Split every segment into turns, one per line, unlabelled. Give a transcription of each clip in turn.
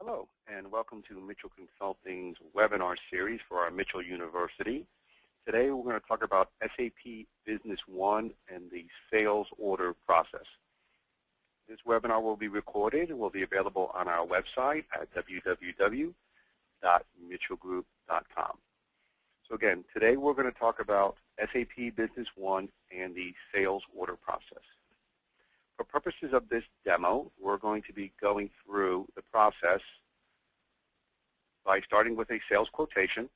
Hello, and welcome to Michell Consulting's webinar series for our Michell University. Today we're going to talk about SAP Business One and the sales order process. This webinar will be recorded and will be available on our website at www.mitchellgroup.com. So again, today we're going to talk about SAP Business One and the sales order process. For purposes of this demo, we're going to be going through the process by starting with a sales quotation.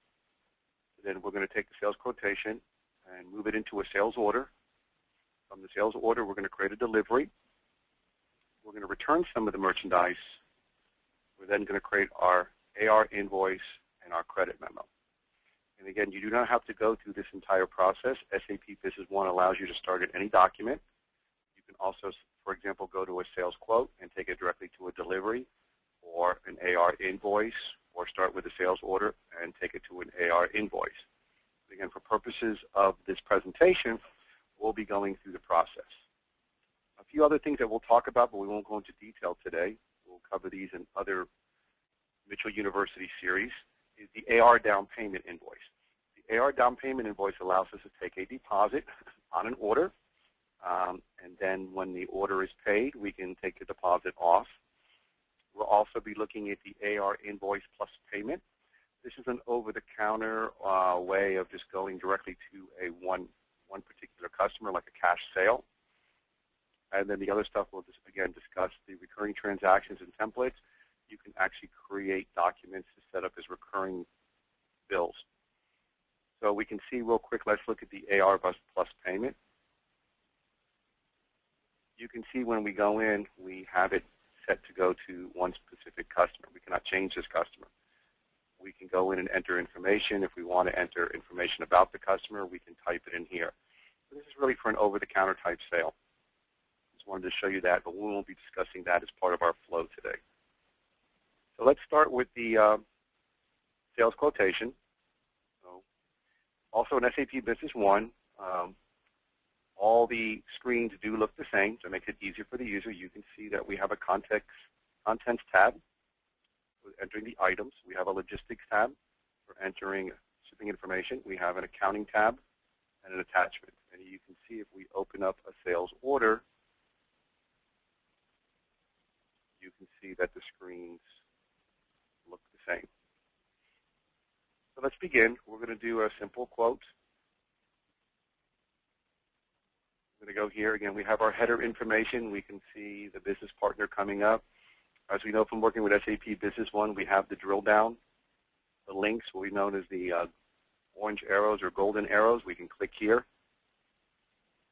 Then we're going to take the sales quotation and move it into a sales order. From the sales order, we're going to create a delivery. We're going to return some of the merchandise. We're then going to create our AR invoice and our credit memo. And again, you do not have to go through this entire process. SAP Business One allows you to start at any document. You can also, for example, go to a sales quote and take it directly to a delivery or an AR invoice, or start with a sales order and take it to an AR invoice. Again, for purposes of this presentation, we'll be going through the process. A few other things that we'll talk about, but we won't go into detail today. We'll cover these in other Michell University series, is the AR down payment invoice. The AR down payment invoice allows us to take a deposit on an order, and then when the order is paid, we can take the deposit off. We'll also be looking at the AR invoice plus payment. This is an over-the-counter way of just going directly to a one particular customer, like a cash sale. And then the other stuff we'll just, again, discuss the recurring transactions and templates. You can actually create documents to set up as recurring bills. So we can see real quick, let's look at the AR plus payment. You can see when we go in, we have it set to go to one specific customer. We cannot change this customer. We can go in and enter information. If we want to enter information about the customer, we can type it in here. So this is really for an over-the-counter type sale. Just wanted to show you that, but we won't be discussing that as part of our flow today. So let's start with the sales quotation. So also in SAP Business One, all the screens do look the same, so it makes it easier for the user. You can see that we have a contents tab for entering the items. We have a logistics tab for entering shipping information. We have an accounting tab and an attachment. And you can see if we open up a sales order, you can see that the screens look the same. So let's begin. We're going to do a simple quote. Going to go here. Again, we have our header information. We can see the business partner coming up. As we know from working with SAP Business One, we have the drill down. The links will be known as the orange arrows or golden arrows. We can click here.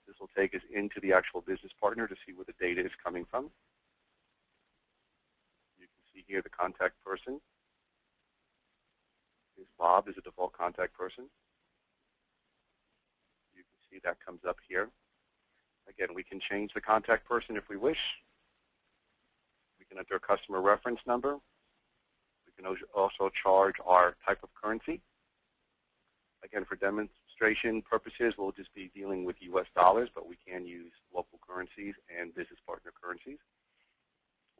This will take us into the actual business partner to see where the data is coming from. You can see here the contact person. Bob is a default contact person. You can see that comes up here. Again, we can change the contact person if we wish. We can enter a customer reference number. We can also charge our type of currency. Again, for demonstration purposes, we'll just be dealing with US dollars, but we can use local currencies and business partner currencies.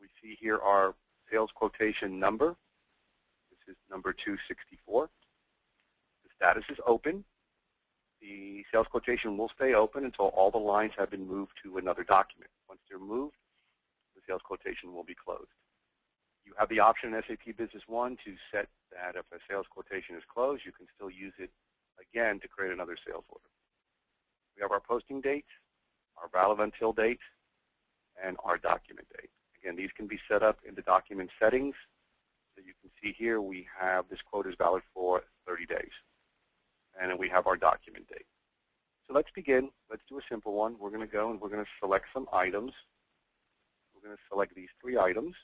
We see here our sales quotation number. This is number 264. The status is open. The sales quotation will stay open until all the lines have been moved to another document. Once they're moved, the sales quotation will be closed. You have the option in SAP Business One to set that if a sales quotation is closed, you can still use it again to create another sales order. We have our posting date, our valid until date, and our document date. Again, these can be set up in the document settings. So you can see here we have this quote is valid for 30 days. And then we have our document date. So let's begin. Let's do a simple one. We're going to go and we're going to select some items. We're going to select these 3 items.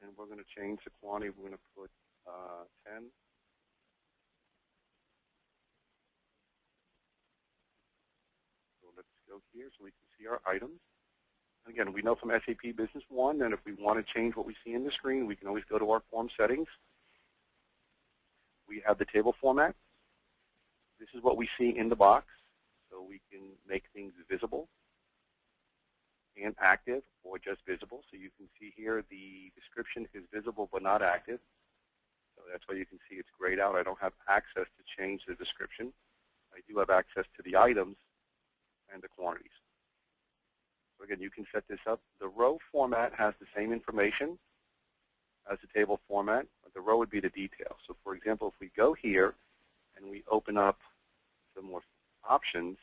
And we're going to change the quantity. We're going to put 10. So let's go here so we can see our items. Again, we know from SAP Business One that if we want to change what we see in the screen, we can always go to our form settings. We have the table format. This is what we see in the box, so we can make things visible. and active or just visible. So you can see here the description is visible but not active. So that's why you can see it's grayed out. I don't have access to change the description. I do have access to the items and the quantities. So again, you can set this up. The row format has the same information as the table format, but the row would be the detail. So for example, if we go here and we open up some more options,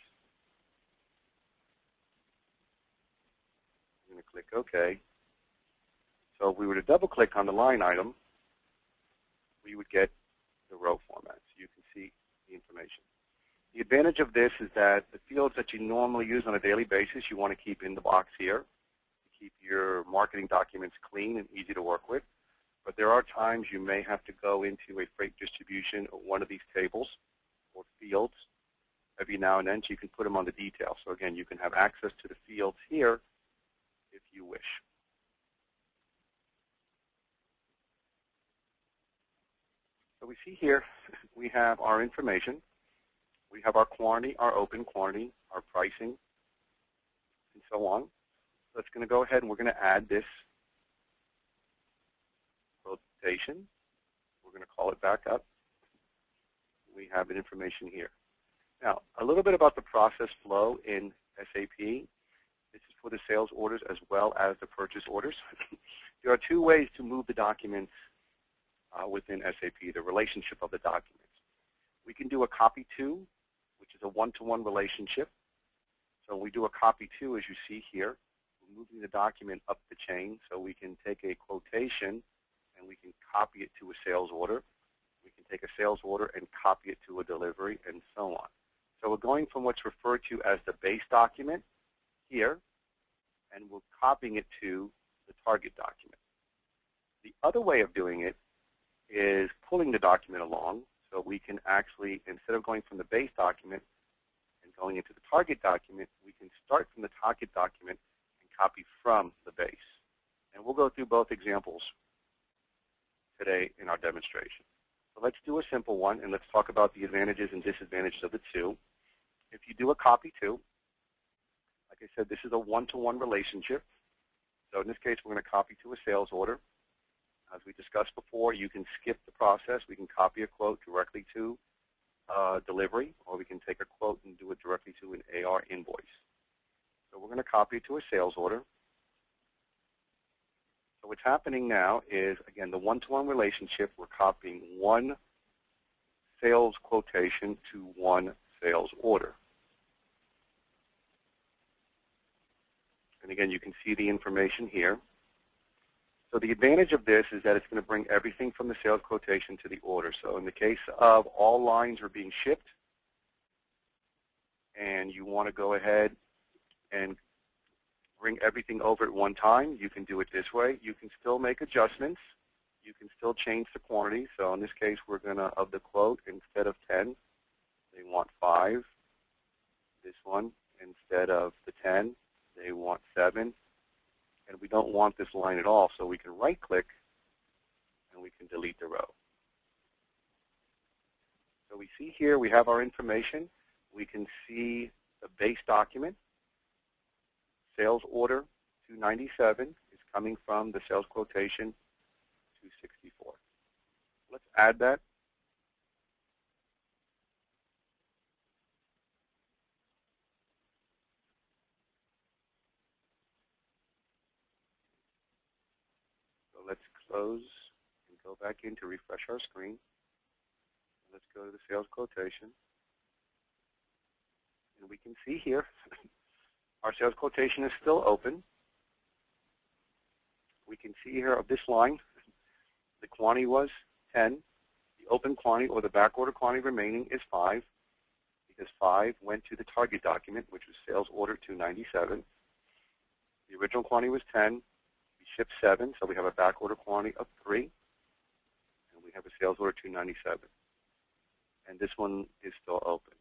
I'm going to click OK. So if we were to double click on the line item, we would get the row format. So you can see the information. The advantage of this is that the fields that you normally use on a daily basis, you want to keep in the box here to keep your marketing documents clean and easy to work with. But there are times you may have to go into a freight distribution or one of these tables or fields every now and then, so you can put them on the detail. So again, you can have access to the fields here if you wish. So we see here we have our information. We have our quantity, our open quantity, our pricing, and so on. So it's going to go ahead and we're going to add this quotation. We're going to call it back up. We have the information here. Now, a little bit about the process flow in SAP. This is for the sales orders as well as the purchase orders. There are two ways to move the documents within SAP, the relationship of the documents. We can do a copy to, which is a one-to-one relationship. So we do a copy to, as you see here. We're moving the document up the chain, so we can take a quotation and we can copy it to a sales order. We can take a sales order and copy it to a delivery, and so on. So we're going from what's referred to as the base document here, and we're copying it to the target document. The other way of doing it is pulling the document along. So we can actually, instead of going from the base document and going into the target document, we can start from the target document and copy from the base. And we'll go through both examples today in our demonstration. So let's do a simple one, and let's talk about the advantages and disadvantages of the two. If you do a copy to, like I said, this is a one-to-one relationship. So in this case, we're going to copy to a sales order. As we discussed before, you can skip the process. We can copy a quote directly to delivery, or we can take a quote and do it directly to an AR invoice. So we're going to copy it to a sales order. So what's happening now is, again, the one-to-one relationship, we're copying one sales quotation to one sales order. And again, you can see the information here. So the advantage of this is that it's going to bring everything from the sales quotation to the order. So in the case of all lines are being shipped, and you want to go ahead and bring everything over at one time, you can do it this way. You can still make adjustments. You can still change the quantity. So in this case, we're going to, of the quote, instead of 10, they want 5. This one, instead of the 10, they want 7. And we don't want this line at all, so we can right-click and we can delete the row. So we see here we have our information. We can see the base document. Sales order 297 is coming from the sales quotation 264. Let's add that. Let's close and go back in to refresh our screen. Let's go to the sales quotation. And we can see here our sales quotation is still open. We can see here of this line, the quantity was 10. The open quantity or the back order quantity remaining is 5, because 5 went to the target document, which was sales order 297. The original quantity was 10. Ship 7, so we have a back order quantity of 3, and we have a sales order 297. And this one is still open.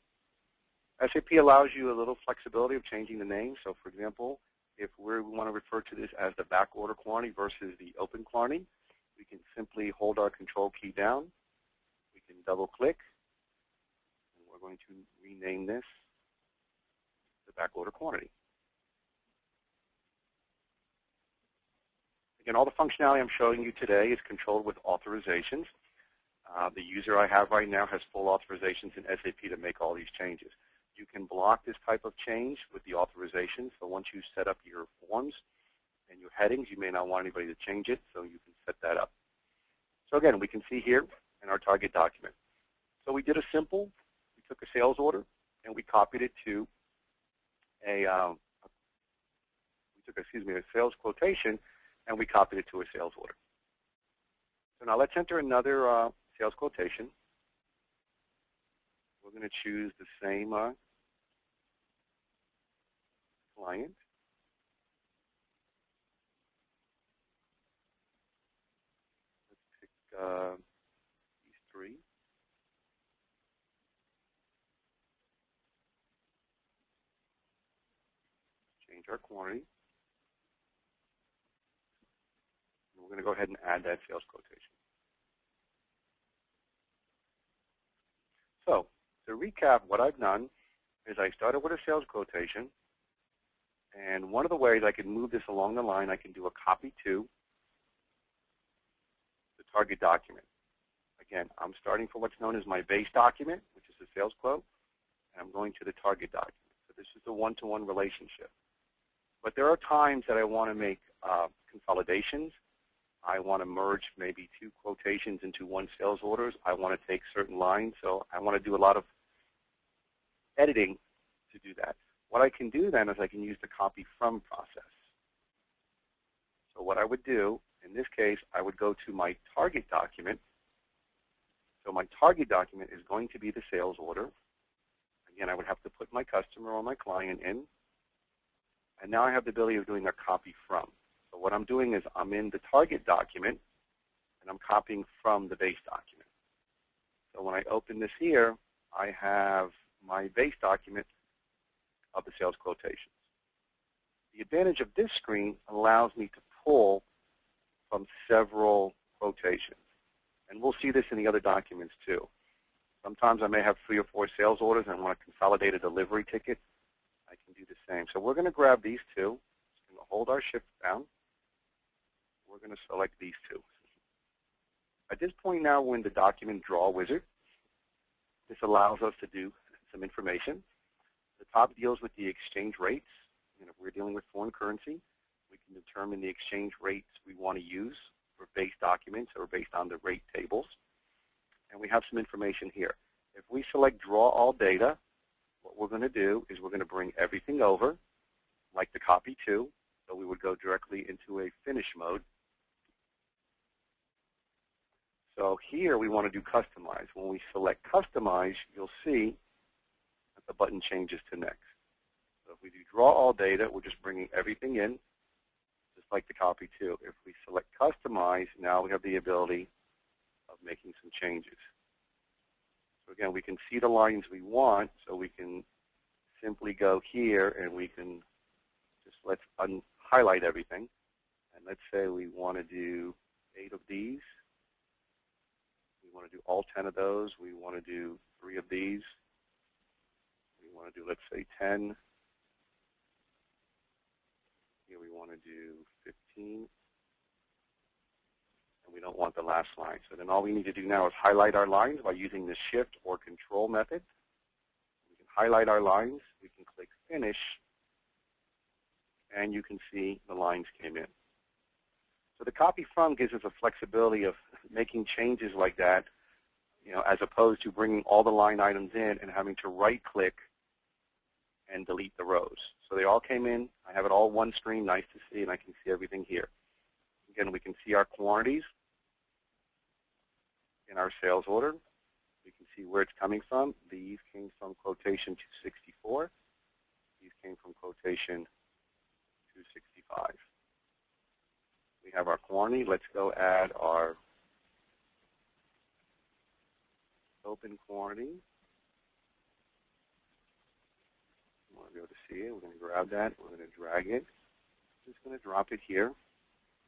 SAP allows you a little flexibility of changing the name. So for example, if we want to refer to this as the back order quantity versus the open quantity, we can simply hold our control key down. We can double click, and we're going to rename this the back order quantity. Again, all the functionality I'm showing you today is controlled with authorizations. The user I have right now has full authorizations in SAP to make all these changes. You can block this type of change with the authorization. So once you set up your forms and your headings, you may not want anybody to change it, so you can set that up. So again, we can see here in our target document. So we did a simple, we took a sales order and we copied it to a sales quotation, and we copied it to a sales order. So now let's enter another sales quotation. We're going to choose the same client. Let's pick these three. Change our quantity. And we're going to go ahead and add that sales quotation. So to recap, what I've done is I started with a sales quotation, and one of the ways I can move this along the line, I can do a copy to the target document. Again, I'm starting from what's known as my base document, which is the sales quote, and I'm going to the target document. So this is the one-to-one relationship. But there are times that I want to make consolidations. I want to merge maybe two quotations into one sales orders. I want to take certain lines, so I want to do a lot of editing to do that. What I can do then is I can use the copy from process. So what I would do, in this case, I would go to my target document. So my target document is going to be the sales order. Again, I would have to put my customer or my client in. And now I have the ability of doing a copy from. So what I'm doing is I'm in the target document, and I'm copying from the base document. So when I open this here, I have my base document of the sales quotations. The advantage of this screen allows me to pull from several quotations. And we'll see this in the other documents too. Sometimes I may have 3 or 4 sales orders and want to consolidate a delivery ticket. I can do the same. So we're going to grab these two. Just going to hold our shift down. We're going to select these two. At this point now, we're in the document draw wizard. This allows us to do some information. The top deals with the exchange rates. And if we're dealing with foreign currency, we can determine the exchange rates we want to use for base documents or based on the rate tables. And we have some information here. If we select draw all data, what we're going to do is we're going to bring everything over, like the copy to. So we would go directly into a finish mode. So here we want to do customize. When we select customize, you'll see that the button changes to next. So if we do draw all data, we're just bringing everything in, just like the copy to. If we select customize, now we have the ability of making some changes. So again, we can see the lines we want, so we can simply go here and we can just let's highlight everything. And let's say we want to do 8 of these. We want to do all 10 of those. We want to do 3 of these. We want to do, let's say, 10. Here we want to do 15. And we don't want the last line. So then all we need to do now is highlight our lines by using the Shift or Control method. We can highlight our lines. We can click Finish. And you can see the lines came in. So the copy from gives us a flexibility of making changes like that, as opposed to bringing all the line items in and having to right-click and delete the rows. So they all came in. I have it all one screen, nice to see, and I can see everything here. Again, we can see our quantities in our sales order. We can see where it's coming from. These came from quotation 264. These came from quotation 265. We have our quantity. Let's go add our open quantity. You want to be able to see it. We're going to grab that. We're going to drag it. Just going to drop it here.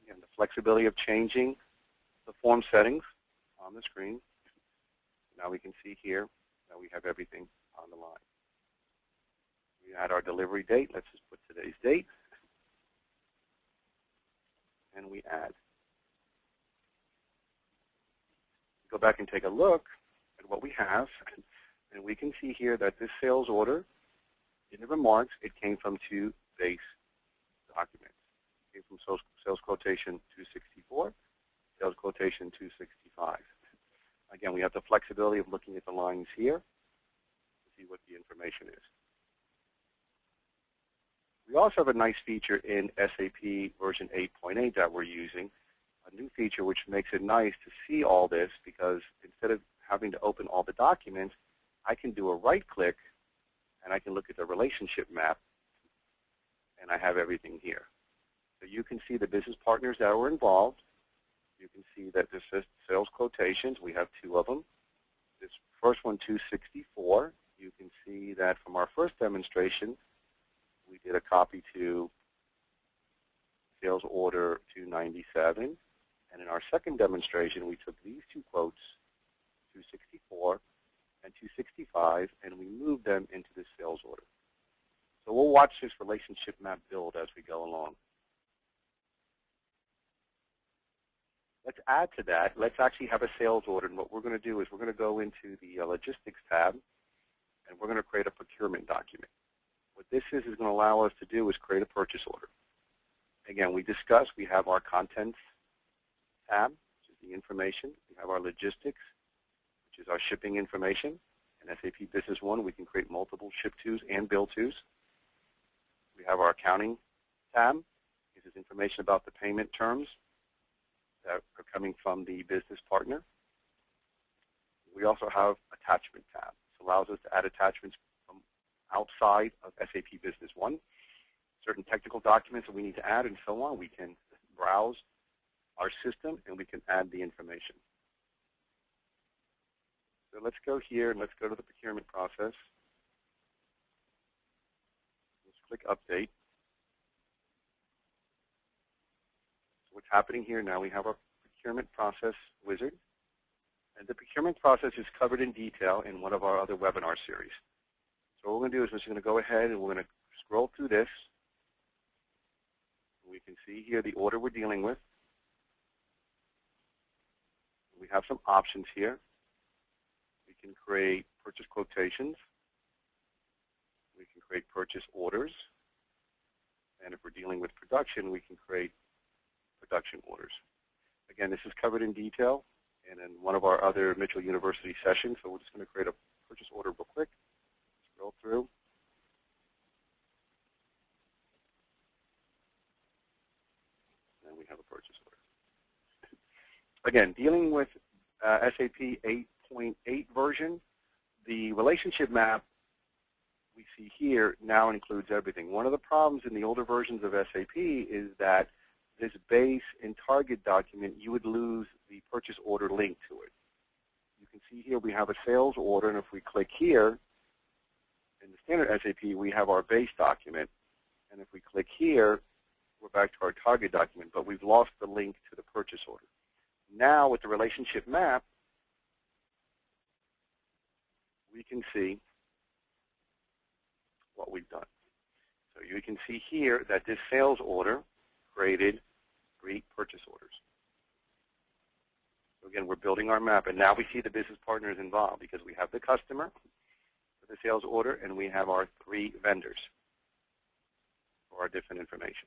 Again, the flexibility of changing the form settings on the screen. Now we can see here that we have everything on the line. We add our delivery date. Let's just put today's date. And we add. go back and take a look at what we have, and we can see here that this sales order, in the remarks, it came from two base documents. It came from sales quotation 264, sales quotation 265. Again, we have the flexibility of looking at the lines here to see what the information is. We also have a nice feature in SAP version 8.8 that we're using, a new feature which makes it nice to see all this, because instead of having to open all the documents, I can do a right-click and I can look at the relationship map, and I have everything here. So you can see the business partners that were involved. You can see that this is sales quotations. We have two of them. This first one, 264, you can see that from our first demonstration, we did a copy to sales order 297. And in our second demonstration, we took these two quotes, 264 and 265, and we moved them into this sales order. So we'll watch this relationship map build as we go along. Let's add to that. Let's actually have a sales order. And what we're going to do is we're going to go into the logistics tab, and we're going to create a procurement document. What this is going to allow us to do is create a purchase order. Again, we discussed, we have our contents tab, which is the information. We have our logistics, which is our shipping information. In SAP Business One, we can create multiple ship tos and bill tos. We have our accounting tab. This is information about the payment terms that are coming from the business partner. We also have attachment tab. This allows us to add attachments from outside of SAP Business One. Certain technical documents that we need to add and so on, we can browse our system and we can add the information. So let's go here and let's go to the procurement process. Let's click Update. So what's happening here now, we have our procurement process wizard. And the procurement process is covered in detail in one of our other webinar series. So what we're going to do is we're just going to go ahead and we're going to scroll through this. We can see here the order we're dealing with. We have some options here. We can create purchase quotations. We can create purchase orders. And if we're dealing with production, we can create production orders. Again, this is covered in detail and in one of our other Michell University sessions. So we're just going to create a purchase order real quick. Scroll through. And we have a purchase order. Again, dealing with SAP 8.8 version, the relationship map we see here now includes everything. One of the problems in the older versions of SAP is that this base and target document, you would lose the purchase order link to it. You can see here we have a sales order, and if we click here, in the standard SAP, we have our base document. And if we click here, we're back to our target document, but we've lost the link to the purchase order. Now, with the relationship map, we can see what we've done. So you can see here that this sales order created 3 purchase orders. So again, we're building our map, and now we see the business partners involved because we have the customer for the sales order, and we have our 3 vendors for our different information.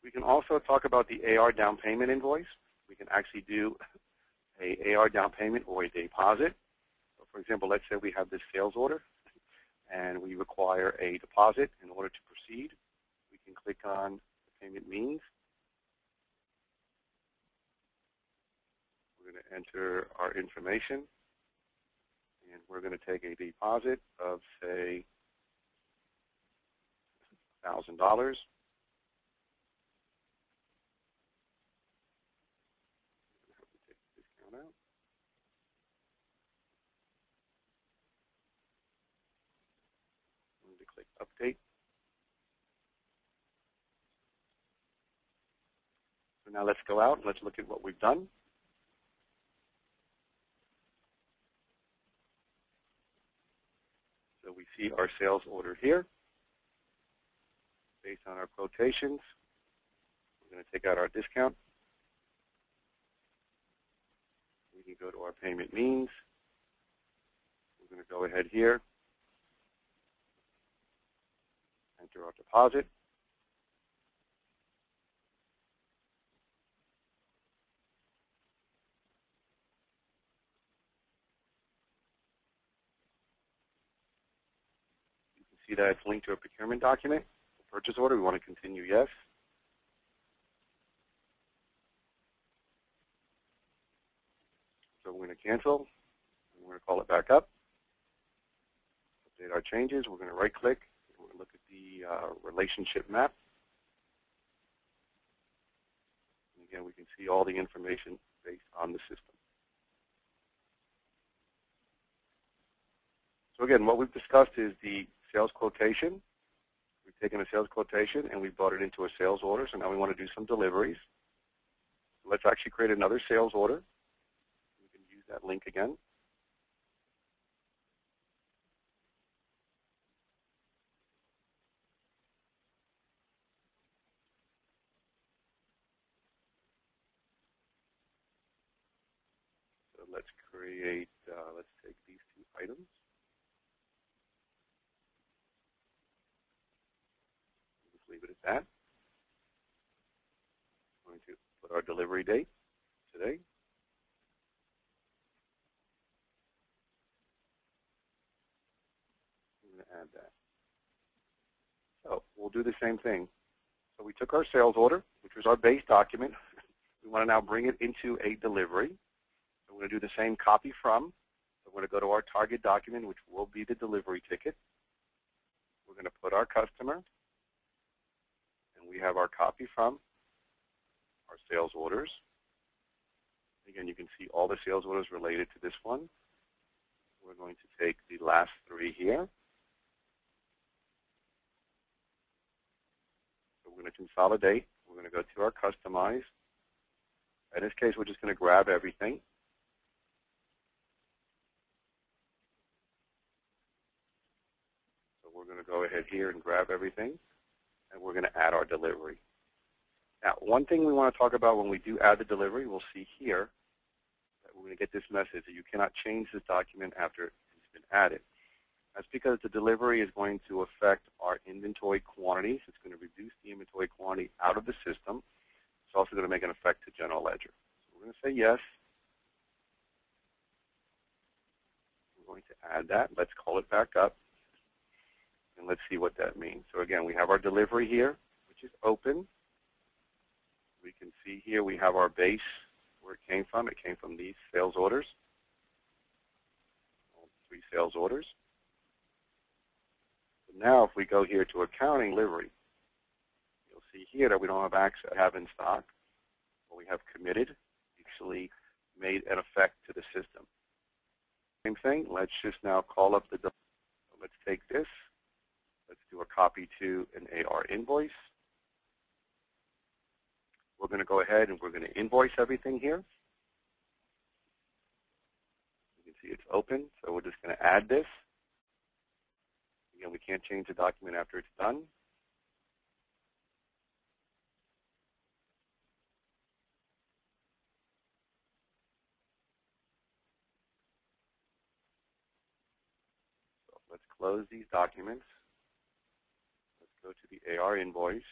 We can also talk about the AR down payment invoice. We can actually do a AR down payment or a deposit. So for example, let's say we have this sales order and we require a deposit in order to proceed. We can click on the payment means. We're going to enter our information, and we're going to take a deposit of, say, $1,000. Click Update. So now let's go out and let's look at what we've done. So we see our sales order here based on our quotations. We're going to take out our discount. We can go to our payment means. We're going to go ahead here, enter our deposit. You can see that it's linked to a procurement document. Purchase order, we want to continue yes. So we're going to cancel. We're going to call it back up. Update our changes. We're going to right click. We're going to look at the relationship map. And again, we can see all the information based on the system. So again, what we've discussed is the sales quotation. We've taken a sales quotation and we brought it into a sales order. So now we want to do some deliveries. Let's actually create another sales order. We can use that link again. So let's create, let's take these two items. Just leave it at that. I'm going to put our delivery date today. I'm going to add that. So we'll do the same thing. So we took our sales order, which was our base document. We want to now bring it into a delivery. So we're going to do the same copy from. So we're going to go to our target document, which will be the delivery ticket. We're going to put our customer, and we have our copy from, our sales orders. Again, you can see all the sales orders related to this one. We're going to take the last three here. So we're going to consolidate. We're going to go to our customize. In this case, we're just going to grab everything. So we're going to go ahead here and grab everything, and we're going to add our delivery. Now, one thing we want to talk about when we do add the delivery, we'll see here that we're going to get this message that you cannot change this document after it's been added. That's because the delivery is going to affect our inventory quantities. It's going to reduce the inventory quantity out of the system. It's also going to make an effect to general ledger. So we're going to say yes. We're going to add that. Let's call it back up. And let's see what that means. So again, we have our delivery here, which is open. We can see here we have our base, where it came from. It came from these sales orders, all 3 sales orders. So now if we go here to accounting delivery, you'll see here that we don't have in stock. What we have committed actually made an effect to the system. Same thing. Let's just now call up the delivery. So let's take this. Let's do a copy to an AR invoice. We're going to go ahead and we're going to invoice everything here. You can see it's open, so we're just going to add this. Again, we can't change the document after it's done. So let's close these documents. Let's go to the AR invoice.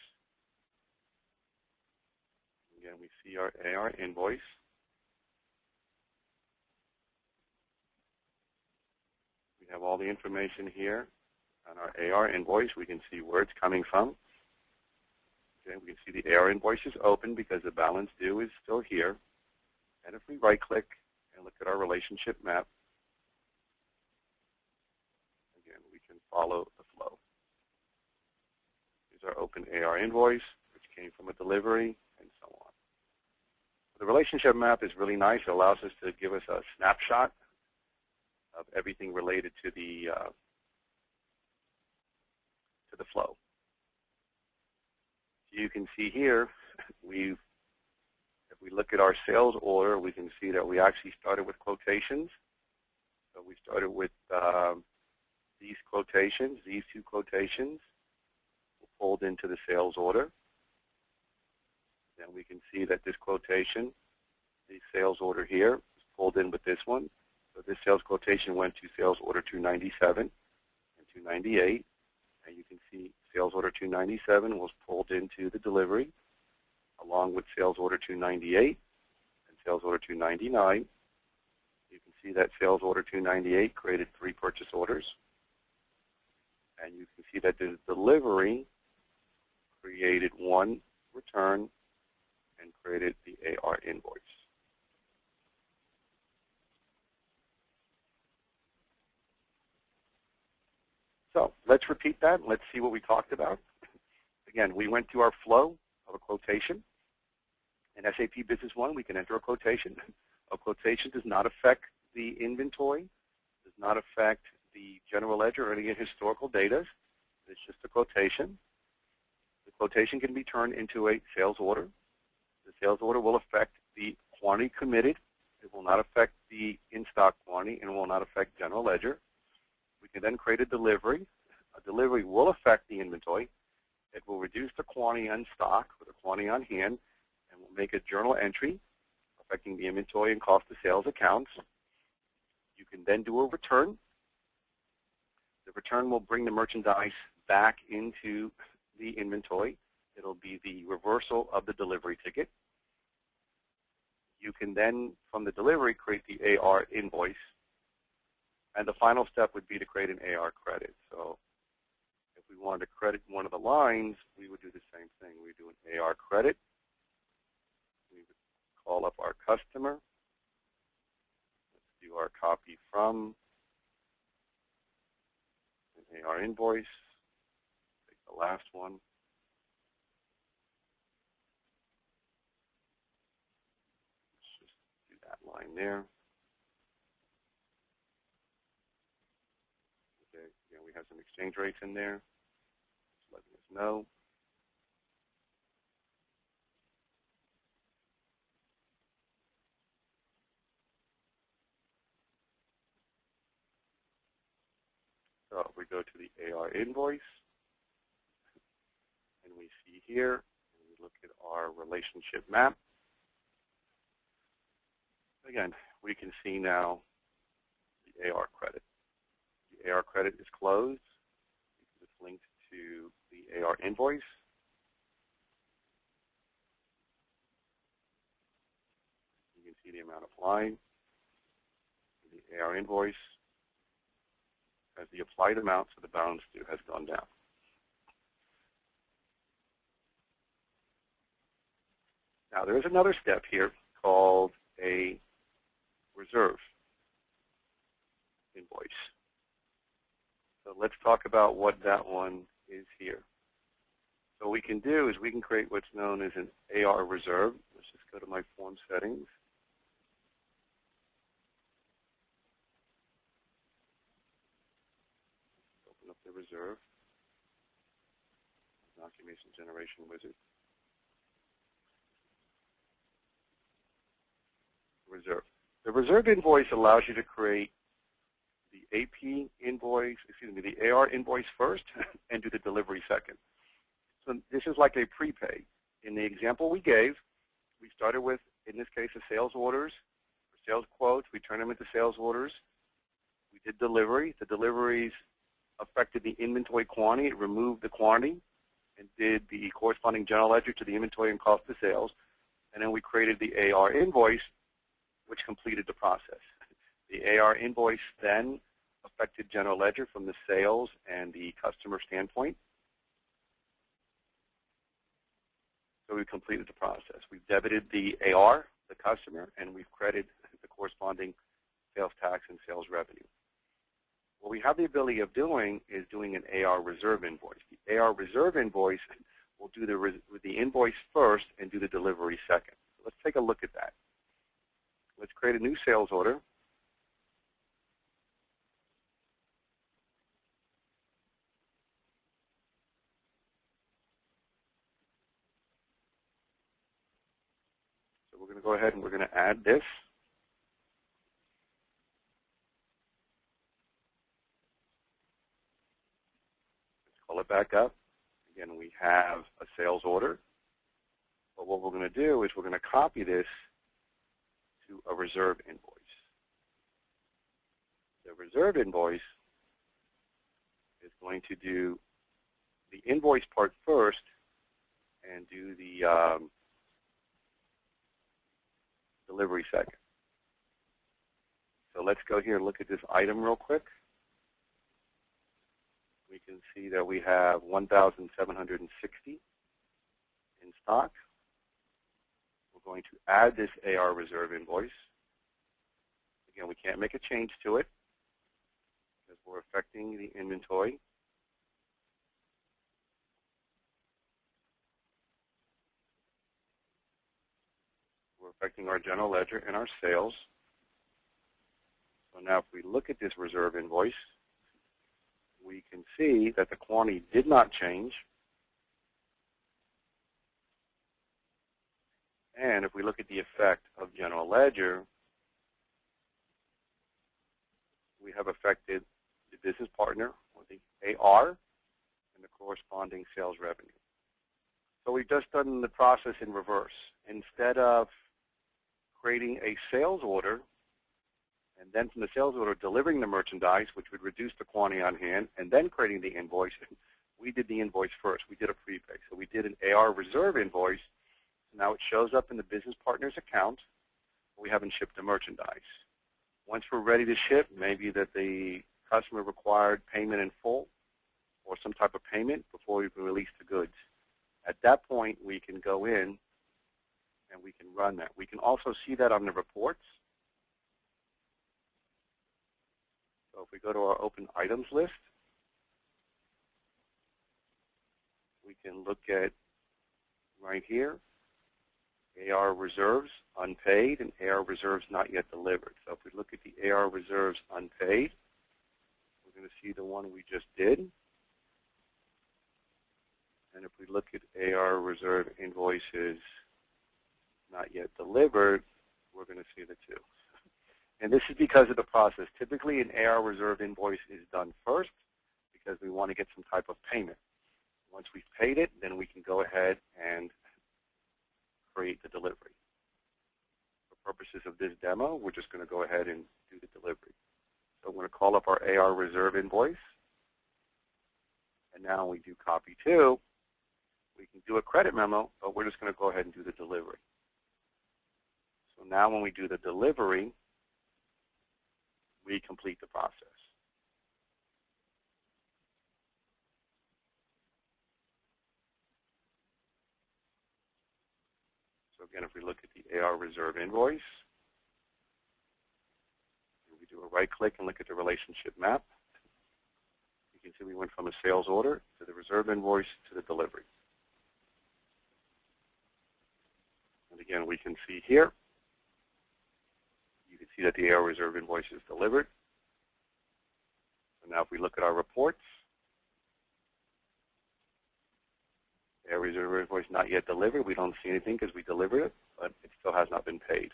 Again, we see our AR invoice. We have all the information here on our AR invoice. We can see where it's coming from. Okay, we can see the AR invoice is open because the balance due is still here. And if we right-click and look at our relationship map, again, we can follow the flow. Here's our open AR invoice, which came from a delivery, and so on. The relationship map is really nice. It allows us to give us a snapshot of everything related to the flow. So you can see here, if we look at our sales order, we can see that we actually started with quotations. So we started with these quotations. These 2 quotations were pulled into the sales order. Then we can see that this quotation, the sales order here, is pulled in with this one. So this sales quotation went to sales order 297 and 298. And you can see sales order 297 was pulled into the delivery, along with sales order 298 and sales order 299. You can see that sales order 298 created 3 purchase orders. And you can see that the delivery created 1 return and created the AR invoice. So let's repeat that. Let's see what we talked about. Again, we went through our flow of a quotation. In SAP Business One, we can enter a quotation. A quotation does not affect the inventory, does not affect the general ledger or any historical data. It's just a quotation. The quotation can be turned into a sales order. The sales order will affect the quantity committed. It will not affect the in-stock quantity and will not affect general ledger. We can then create a delivery. A delivery will affect the inventory. It will reduce the quantity on stock or the quantity on hand and will make a journal entry affecting the inventory and cost of sales accounts. You can then do a return. The return will bring the merchandise back into the inventory. It'll be the reversal of the delivery ticket. You can then, from the delivery, create the AR invoice. And the final step would be to create an AR credit. So if we wanted to credit one of the lines, we would do the same thing. We would do an AR credit. We would call up our customer. Let's do our copy from an AR invoice. Take the last one. Let's just do that line there. We have some exchange rates in there, just letting us know. So if we go to the AR invoice, and we see here, and we look at our relationship map, again, we can see now the AR credit. The AR credit is closed. It's linked to the AR invoice. You can see the amount applied. The AR invoice has the applied amount, so the balance due has gone down. Now, there is another step here called a reserve invoice. So let's talk about what that one is here. So what we can do is we can create what's known as an AR reserve. Let's just go to my form settings. Open up the reserve. Documentation generation wizard. Reserve. The reserve invoice allows you to create the AP invoice, the AR invoice first and do the delivery second. So this is like a prepay. In the example we gave, we started with, in this case, the sales orders, or sales quotes. We turned them into sales orders. We did delivery. The deliveries affected the inventory quantity. It removed the quantity and did the corresponding general ledger to the inventory and cost of sales. And then we created the AR invoice, which completed the process. The AR invoice then affected general ledger from the sales and the customer standpoint. So we completed the process. We've debited the AR, the customer, and we've credited the corresponding sales tax and sales revenue. What we have the ability of doing is doing an AR reserve invoice. The AR reserve invoice will do the invoice first and do the delivery second. So let's take a look at that. Let's create a new sales order. So we're going to go ahead and we're going to add this. Let's call it back up. Again, we have a sales order. But what we're going to do is we're going to copy this to a reserve invoice. The reserve invoice is going to do the invoice part first and do the delivery second. So let's go here and look at this item real quick. We can see that we have 1,760 in stock. We're going to add this AR reserve invoice. Again, we can't make a change to it because we're affecting the inventory. We're affecting our general ledger and our sales. So now if we look at this reserve invoice, we can see that the quantity did not change. And if we look at the effect of general ledger, we have affected the business partner, or the AR, and the corresponding sales revenue. So we've just done the process in reverse. Instead of creating a sales order, and then from the sales order delivering the merchandise, which would reduce the quantity on hand, and then creating the invoice, we did the invoice first. We did a prepay. So we did an AR reserve invoice. Now it shows up in the business partner's account. We haven't shipped the merchandise. Once we're ready to ship, maybe that the customer required payment in full or some type of payment before we can release the goods. At that point, we can go in and we can run that. We can also see that on the reports. So if we go to our open items list, we can look at right here, AR reserves unpaid and AR reserves not yet delivered. So if we look at the AR reserves unpaid, we're going to see the one we just did. And if we look at AR reserve invoices not yet delivered, we're going to see the two. And this is because of the process. Typically, an AR reserve invoice is done first because we want to get some type of payment. Once we've paid it, then we can go ahead and create the delivery. For purposes of this demo, we're just going to go ahead and do the delivery. So I'm going to call up our AR reserve invoice. And now we do copy to. We can do a credit memo, but we're just going to go ahead and do the delivery. So now when we do the delivery, we complete the process. So again, if we look at the AR reserve invoice, we do a right click and look at the relationship map. You can see we went from a sales order to the reserve invoice to the delivery. And again, we can see here, you can see that the AR reserve invoice is delivered. So now if we look at our reports, AR reserve invoice not yet delivered. We don't see anything because we delivered it, but it still has not been paid.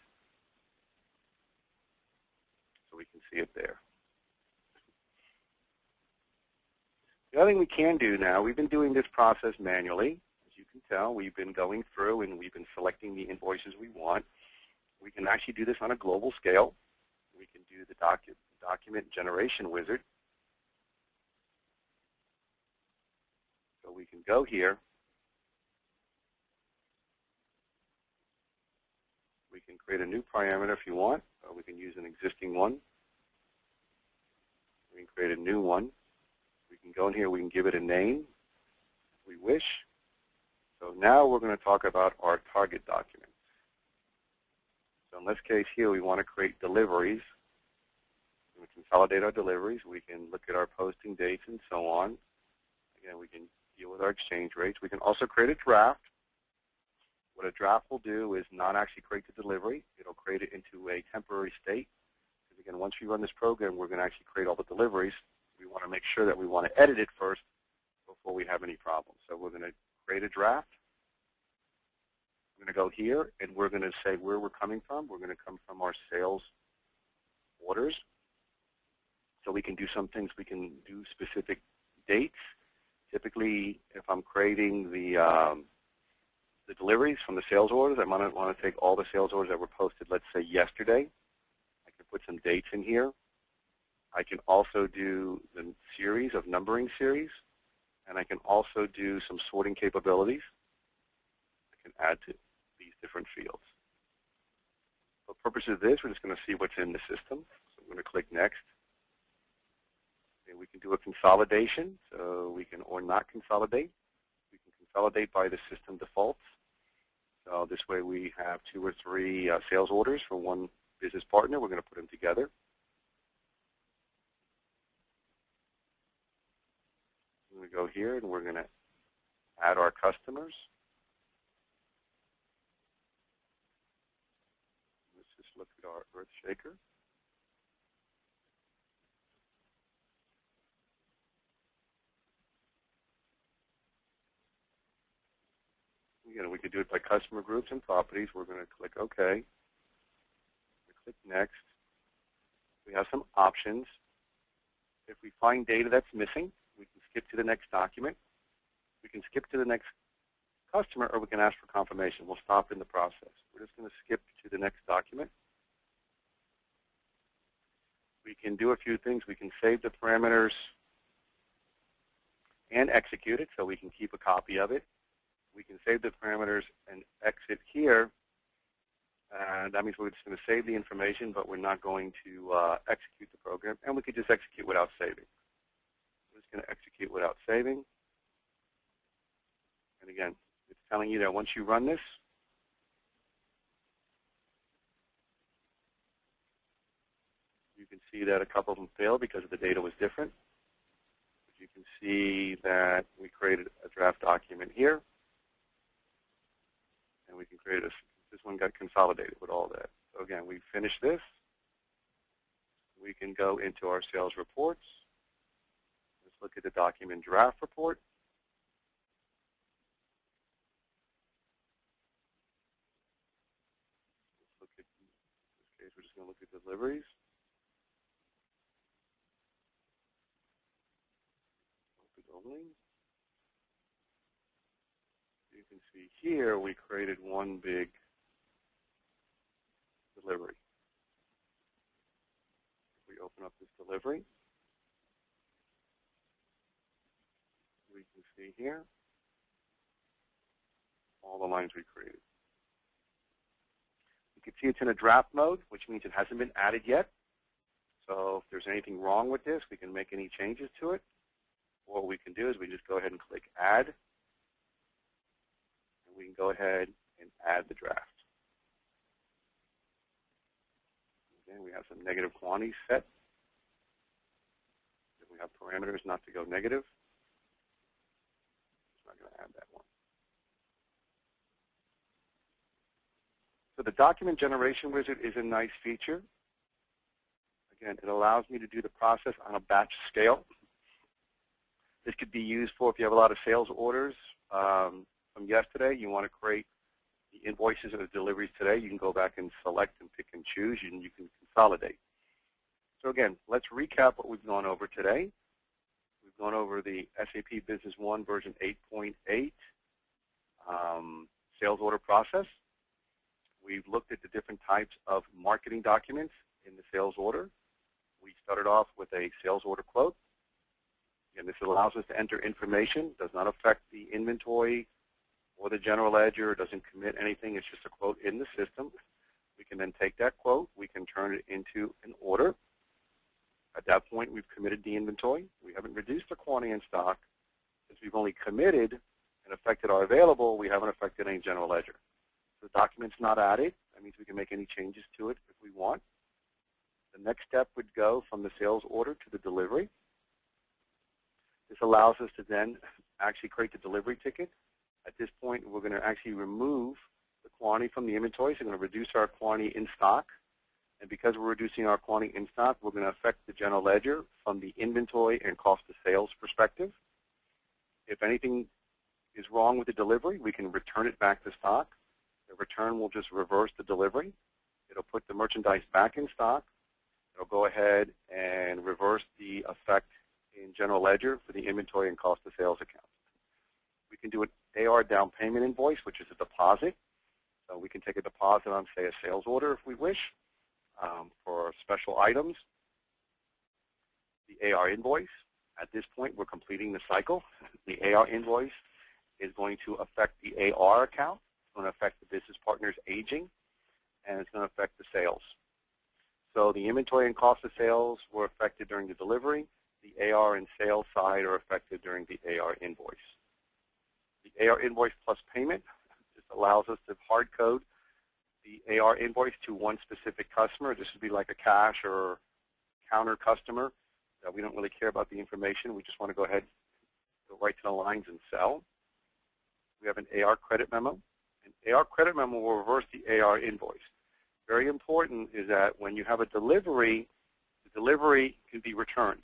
So we can see it there. The other thing we can do now, we've been doing this process manually. As you can tell, we've been going through and we've been selecting the invoices we want. We can actually do this on a global scale. We can do the document generation wizard. So we can go here. We can create a new parameter if you want, or we can use an existing one. We can create a new one. We can go in here, we can give it a name if we wish. So now we're going to talk about our target document. So in this case here, we want to create deliveries. We consolidate our deliveries. We can look at our posting dates and so on. Again, we can deal with our exchange rates. We can also create a draft. What a draft will do is not actually create the delivery. It'll create it into a temporary state. Because again, once we run this program, we're going to actually create all the deliveries. We want to make sure that we want to edit it first before we have any problems. So we're going to create a draft. We're going to go here, and we're going to say where we're coming from. We're going to come from our sales orders. So we can do some things. We can do specific dates. Typically, if I'm creating the the deliveries from the sales orders. I might want to take all the sales orders that were posted, let's say, yesterday. I can put some dates in here. I can also do the series of numbering series, and I can also do some sorting capabilities. I can add to these different fields. For purposes of this, we're just going to see what's in the system. So I'm going to click Next. And we can do a consolidation, so we can or not consolidate. We can consolidate by the system defaults. So this way we have 2 or 3 sales orders for one business partner. We're going to put them together. I'm going to go here and we're going to add our customers. Let's just look at our earth shaker. Again, we could do it by customer groups and properties. We're going to click OK. Click Next. We have some options. If we find data that's missing, we can skip to the next document. We can skip to the next customer, or we can ask for confirmation. We'll stop in the process. We're just going to skip to the next document. We can do a few things. We can save the parameters and execute it, so we can keep a copy of it. We can save the parameters and exit here. And that means we're just going to save the information, but we're not going to execute the program. And we could just execute without saving. We're just going to execute without saving. And again, it's telling you that once you run this, you can see that a couple of them failed because the data was different. But you can see that we created a draft document here. And we can create this one got consolidated with all that. So again, we finish this. We can go into our sales reports. Let's look at the document draft report. Let's look at, in this case, we're just going to look at deliveries. Open only. You can see here we created one big delivery. If we open up this delivery, we can see here all the lines we created. You can see it's in a draft mode, which means it hasn't been added yet. So if there's anything wrong with this, we can make any changes to it. What we can do is we just go ahead and click Add. We can go ahead and add the draft. Again, we have some negative quantities set. If we have parameters not to go negative, I'm not going to add that one. So the document generation wizard is a nice feature. Again, it allows me to do the process on a batch scale. This could be used for if you have a lot of sales orders. From yesterday, you want to create the invoices and the deliveries today, you can go back and select and pick and choose, and you can consolidate. So again, let's recap what we've gone over today. We've gone over the SAP Business One version 8.8 sales order process. We've looked at the different types of marketing documents in the sales order. We started off with a sales order quote. Again, this allows us to enter information, does not affect the inventory or the general ledger, doesn't commit anything, it's just a quote in the system. We can then take that quote, we can turn it into an order. At that point, we've committed the inventory. We haven't reduced the quantity in stock. Since we've only committed and affected our available, we haven't affected any general ledger. So the document's not added. That means we can make any changes to it if we want. The next step would go from the sales order to the delivery. This allows us to then actually create the delivery ticket. At this point, we're going to actually remove the quantity from the inventory, so we're going to reduce our quantity in stock. And because we're reducing our quantity in stock, we're going to affect the general ledger from the inventory and cost of sales perspective. If anything is wrong with the delivery, we can return it back to stock. The return will just reverse the delivery. It'll put the merchandise back in stock. It'll go ahead and reverse the effect in general ledger for the inventory and cost of sales account. We can do it AR down payment invoice, which is a deposit. So we can take a deposit on, say, a sales order if we wish for special items. The AR invoice. At this point, we're completing the cycle. The AR invoice is going to affect the AR account. It's going to affect the business partner's aging, and it's going to affect the sales. So the inventory and cost of sales were affected during the delivery. The AR and sales side are affected during the AR invoice. The AR invoice plus payment just allows us to hard code the AR invoice to one specific customer. This would be like a cash or counter customer that we don't really care about the information. We just want to go ahead, go right to the lines and sell. We have an AR credit memo. An AR credit memo will reverse the AR invoice. Very important is that when you have a delivery, the delivery can be returned.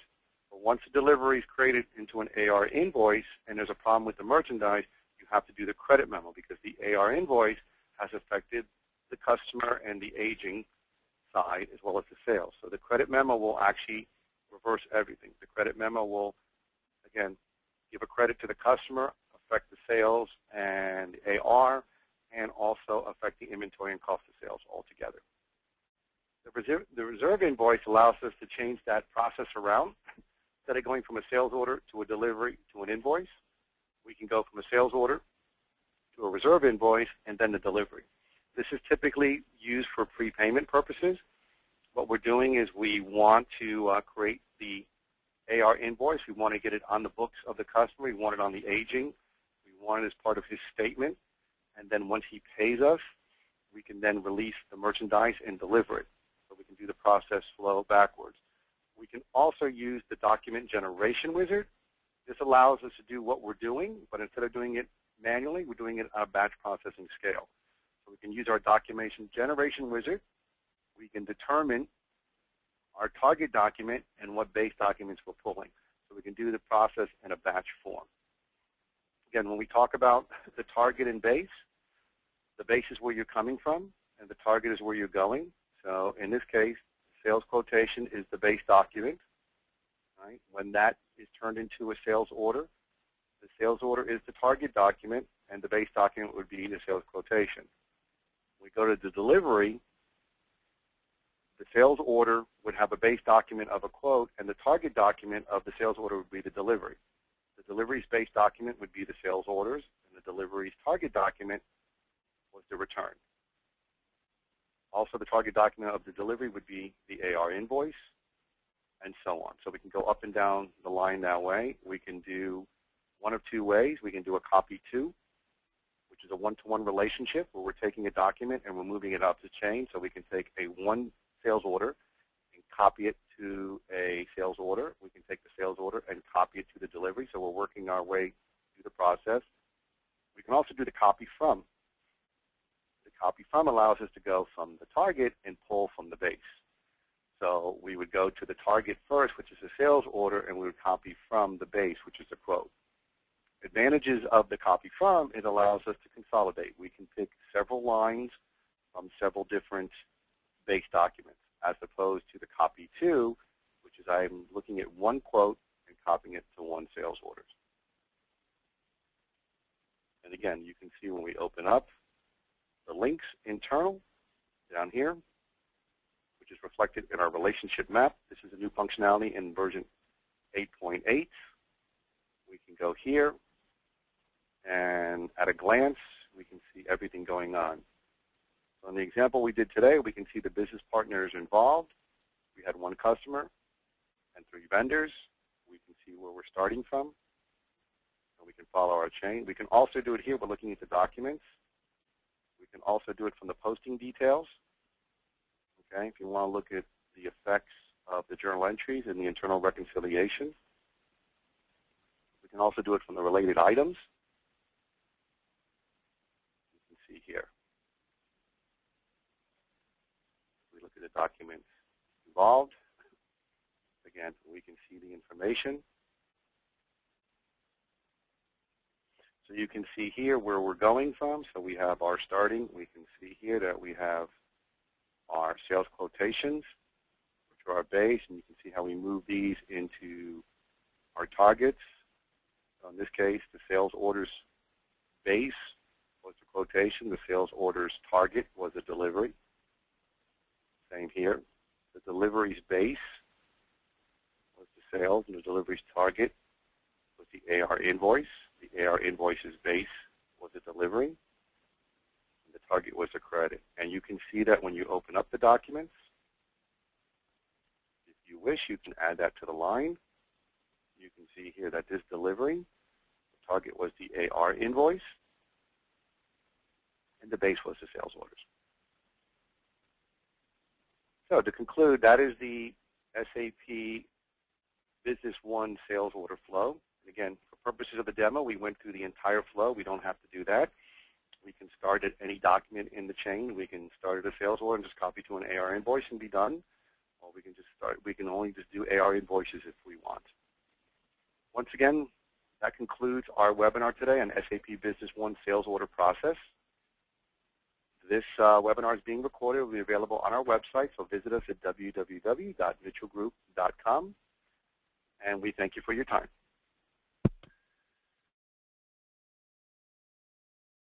But once the delivery is created into an AR invoice and there's a problem with the merchandise, you have to do the credit memo because the AR invoice has affected the customer and the aging side as well as the sales. So the credit memo will actually reverse everything. The credit memo will, again, give a credit to the customer, affect the sales and the AR, and also affect the inventory and cost of sales altogether. The reserve invoice allows us to change that process around. Instead of going from a sales order to a delivery to an invoice, we can go from a sales order to a reserve invoice and then the delivery. This is typically used for prepayment purposes. What we're doing is we want to create the AR invoice. We want to get it on the books of the customer. We want it on the aging. We want it as part of his statement. And then once he pays us, we can then release the merchandise and deliver it. So we can do the process flow backwards. We can also use the document generation wizard. This allows us to do what we're doing, but instead of doing it manually, we're doing it on a batch processing scale. So we can use our documentation generation wizard. We can determine our target document and what base documents we're pulling. So we can do the process in a batch form. Again, when we talk about the target and base, the base is where you're coming from, and the target is where you're going. So in this case, sales quotation is the base document. Right? When that is turned into a sales order, the sales order is the target document, and the base document would be the sales quotation. When we go to the delivery, the sales order would have a base document of a quote, and the target document of the sales order would be the delivery. The delivery's base document would be the sales orders, and the delivery's target document was the return. Also, the target document of the delivery would be the AR invoice, and so on. So we can go up and down the line that way. We can do one of two ways. We can do a copy to, which is a one-to-one relationship where we're taking a document and we're moving it up the chain. So we can take a one sales order and copy it to a sales order. We can take the sales order and copy it to the delivery. So we're working our way through the process. We can also do the copy from. The copy from allows us to go from the target and pull from the base. So we would go to the target first, which is a sales order, and we would copy from the base, which is the quote. Advantages of the copy from, it allows us to consolidate. We can pick several lines from several different base documents, as opposed to the copy to, which is I'm looking at one quote and copying it to one sales order. And again, you can see when we open up the links internal down here, which is reflected in our relationship map. This is a new functionality in version 8.8. We can go here, and at a glance, we can see everything going on. So in the example we did today, we can see the business partners involved. We had one customer and 3 vendors. We can see where we're starting from. So we can follow our chain. We can also do it here. We're looking at the documents. We can also do it from the posting details. Okay, if you want to look at the effects of the journal entries and the internal reconciliation. We can also do it from the related items. You can see here. We look at the documents involved. Again, we can see the information. So you can see here where we're going from. So we have our starting. We can see here that we have our sales quotations, which are our base, and you can see how we move these into our targets. So in this case, the sales orders base was the quotation. The sales order's target was the delivery. Same here. The delivery's base was the sales, and the delivery's target was the AR invoice. The AR invoice's base was the delivery, and the target was the credit. And you can see that when you open up the documents. If you wish, you can add that to the line. You can see here that this delivery, the target was the AR invoice, and the base was the sales orders. So to conclude, that is the SAP Business One sales order flow. And again, for purposes of the demo, we went through the entire flow. We don't have to do that. We can start at any document in the chain. We can start at a sales order and just copy to an AR invoice and be done. Or we can just start, we can only just do AR invoices if we want. Once again, that concludes our webinar today on SAP Business One sales order process. This webinar is being recorded. It will be available on our website, so visit us at www.michellgroup.com. And we thank you for your time.